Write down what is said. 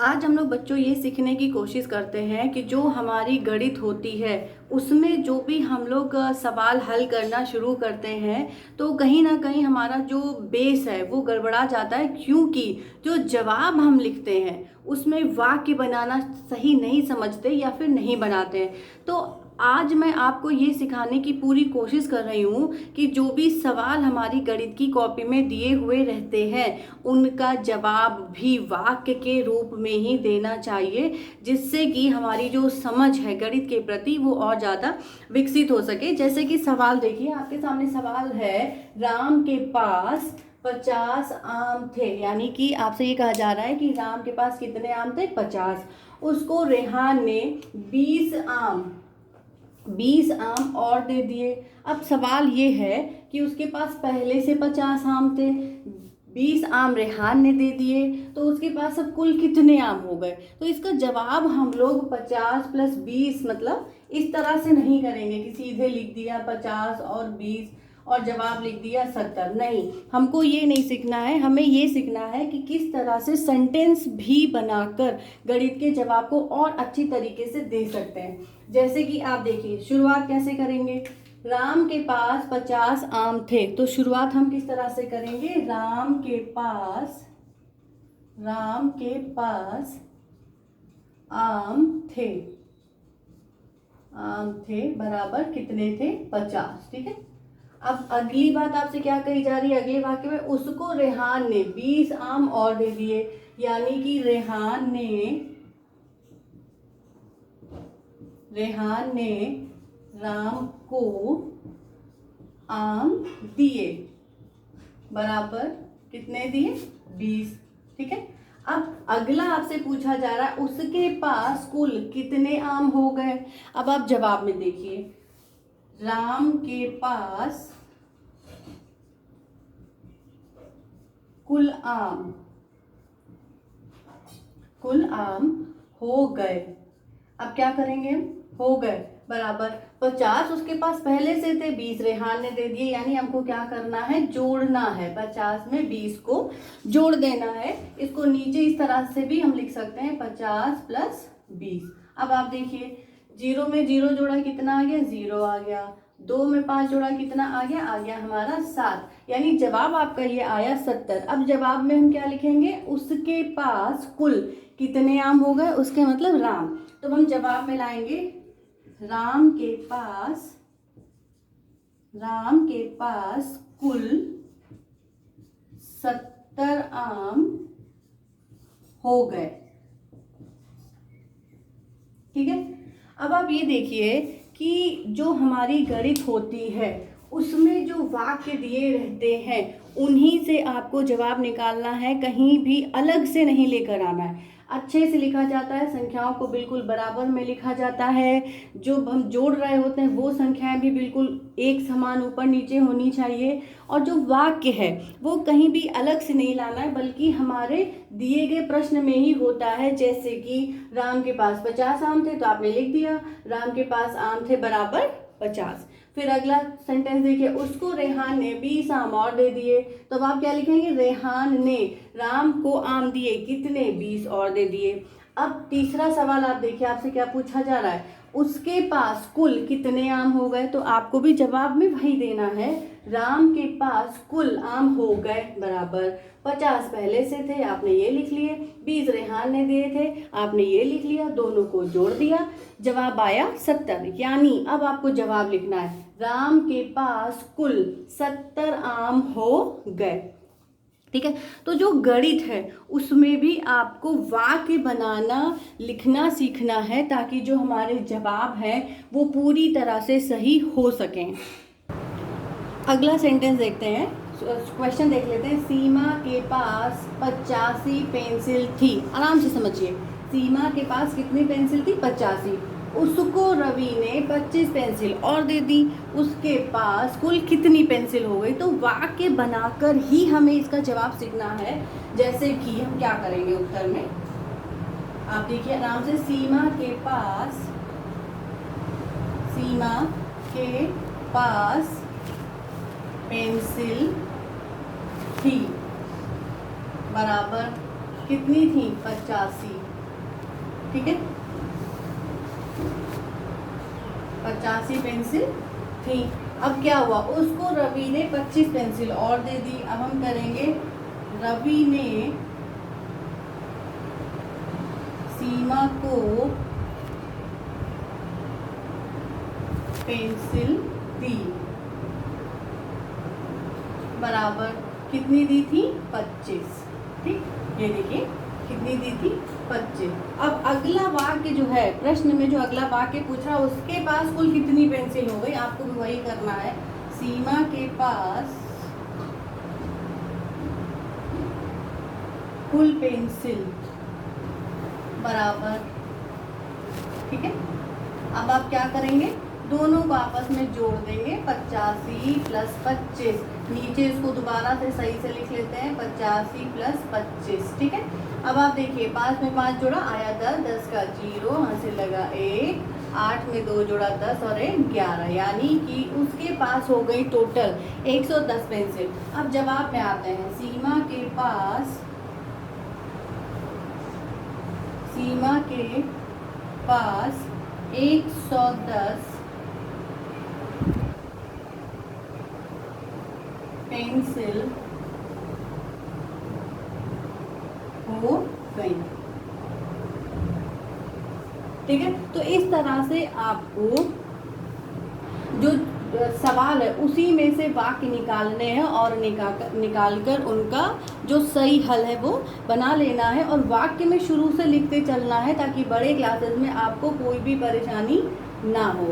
आज हम लोग बच्चों ये सीखने की कोशिश करते हैं कि जो हमारी गणित होती है उसमें जो भी हम लोग सवाल हल करना शुरू करते हैं तो कहीं ना कहीं हमारा जो बेस है वो गड़बड़ा जाता है, क्योंकि जो जवाब हम लिखते हैं उसमें वाक्य बनाना सही नहीं समझते या फिर नहीं बनाते हैं। तो आज मैं आपको ये सिखाने की पूरी कोशिश कर रही हूँ कि जो भी सवाल हमारी गणित की कॉपी में दिए हुए रहते हैं उनका जवाब भी वाक्य के रूप में ही देना चाहिए, जिससे कि हमारी जो समझ है गणित के प्रति वो और ज़्यादा विकसित हो सके। जैसे कि सवाल देखिए, आपके सामने सवाल है, राम के पास 50 आम थे, यानी कि आपसे ये कहा जा रहा है कि राम के पास कितने आम थे, 50। उसको रेहान ने 20 आम और दे दिए। अब सवाल ये है कि उसके पास पहले से 50 आम थे, 20 आम रेहान ने दे दिए, तो उसके पास अब कुल कितने आम हो गए। तो इसका जवाब हम लोग 50 + 20 मतलब इस तरह से नहीं करेंगे कि सीधे लिख दिया 50 और 20 और जवाब लिख दिया 70। नहीं, हमको ये नहीं सीखना है। हमें ये सीखना है कि किस तरह से सेंटेंस भी बनाकर गणित के जवाब को और अच्छी तरीके से दे सकते हैं। जैसे कि आप देखिए, शुरुआत कैसे करेंगे। राम के पास 50 आम थे, तो शुरुआत हम किस तरह से करेंगे, राम के पास आम थे बराबर कितने थे, 50। ठीक है। अब अगली बात आपसे क्या कही जा रही है, अगले वाक्य में, उसको रेहान ने 20 आम और दे दिए, यानी कि रेहान ने राम को आम दिए बराबर कितने दिए, 20। ठीक है। अब अगला आपसे पूछा जा रहा है, उसके पास कुल कितने आम हो गए। अब आप जवाब में देखिए, राम के पास कुल आम हो गए। अब क्या करेंगे, हो गए बराबर 50 उसके पास पहले से थे, 20 रेहान ने दे दिए, यानी हमको क्या करना है, जोड़ना है। 50 में 20 को जोड़ देना है। इसको नीचे इस तरह से भी हम लिख सकते हैं, 50 + 20। अब आप देखिए, 0 में 0 जोड़ा कितना आ गया, 0 आ गया। 2 में 5 जोड़ा कितना आ गया हमारा 7, यानी जवाब आपका ये आया 70। अब जवाब में हम क्या लिखेंगे, उसके पास कुल कितने आम हो गए, उसके मतलब राम। तो हम जवाब में लाएंगे, राम के पास कुल 70 आम हो गए। ठीक है। अब आप ये देखिए कि जो हमारी गणित होती है उसमें जो वाक्य दिए रहते हैं उन्हीं से आपको जवाब निकालना है, कहीं भी अलग से नहीं लेकर आना है। अच्छे से लिखा जाता है, संख्याओं को बिल्कुल बराबर में लिखा जाता है। जो हम जोड़ रहे होते हैं वो संख्याएं भी बिल्कुल एक समान ऊपर नीचे होनी चाहिए, और जो वाक्य है वो कहीं भी अलग से नहीं लाना है, बल्कि हमारे दिए गए प्रश्न में ही होता है। जैसे कि राम के पास 50 आम थे, तो आपने लिख दिया राम के पास आम थे बराबर 50। फिर अगला सेंटेंस देखिए, उसको रेहान ने 20 आम और दे दिए, तो अब आप क्या लिखेंगे, रेहान ने राम को आम दिए कितने, 20 और दे दिए। अब तीसरा सवाल आप देखिए, आपसे क्या पूछा जा रहा है, उसके पास कुल कितने आम हो गए, तो आपको भी जवाब में वही देना है, राम के पास कुल आम हो गए बराबर 50 पहले से थे, आपने ये लिख लिए, 20 रेहान ने दिए थे, आपने ये लिख लिया, दोनों को जोड़ दिया, जवाब आया 70। यानी अब आपको जवाब लिखना है, राम के पास कुल 70 आम हो गए। ठीक है। तो जो गणित है उसमें भी आपको वाक्य बनाना लिखना सीखना है, ताकि जो हमारे जवाब हैं वो पूरी तरह से सही हो सकें। अगला सेंटेंस देखते हैं, क्वेश्चन देख लेते हैं। सीमा के पास 85 पेंसिल थी। आराम से समझिए, सीमा के पास कितनी पेंसिल थी, 85। उसको रवि ने 25 पेंसिल और दे दी, उसके पास कुल कितनी पेंसिल हो गई। तो वाक्य बनाकर ही हमें इसका जवाब सीखना है। जैसे कि हम क्या करेंगे उत्तर में, आप देखिए आराम से, सीमा के पास पेंसिल थी बराबर कितनी थी? 85। ठीक है, 85 पेंसिल थी। अब क्या हुआ, उसको रवि ने 25 पेंसिल और दे दी। अब हम करेंगे, रवि ने सीमा को पेंसिल दी, बराबर कितनी दी थी? 25। ठीक, ये देखिए कितनी दी थी? 25। अब अगला वाक्य जो है, प्रश्न में जो अगला वाक्य पूछा, उसके पास कुल कितनी पेंसिल हो गई? आपको भी वही करना है। सीमा के पास कुल पेंसिल बराबर, ठीक है। अब आप क्या करेंगे, दोनों को आपस में जोड़ देंगे, 85 प्लस 25। नीचे इसको दोबारा से सही से लिख लेते हैं, 85 प्लस 25। ठीक है, अब आप देखिए 5 में 5 जोड़ा आया 10, 10 का 0, यहाँ से लगा 1, 8 में 2 जोड़ा 10 और 1 11, यानी कि उसके पास हो गई टोटल 110 पेंसिल। अब जवाब में आते हैं, सीमा के पास पास 110 पेंसिल हो गई। ठीक है, तो इस तरह से आपको जो सवाल है उसी में से वाक्य निकालने हैं और निकालकर उनका जो सही हल है वो बना लेना है, और वाक्य में शुरू से लिखते चलना है ताकि बड़े क्लासेस में आपको कोई भी परेशानी ना हो।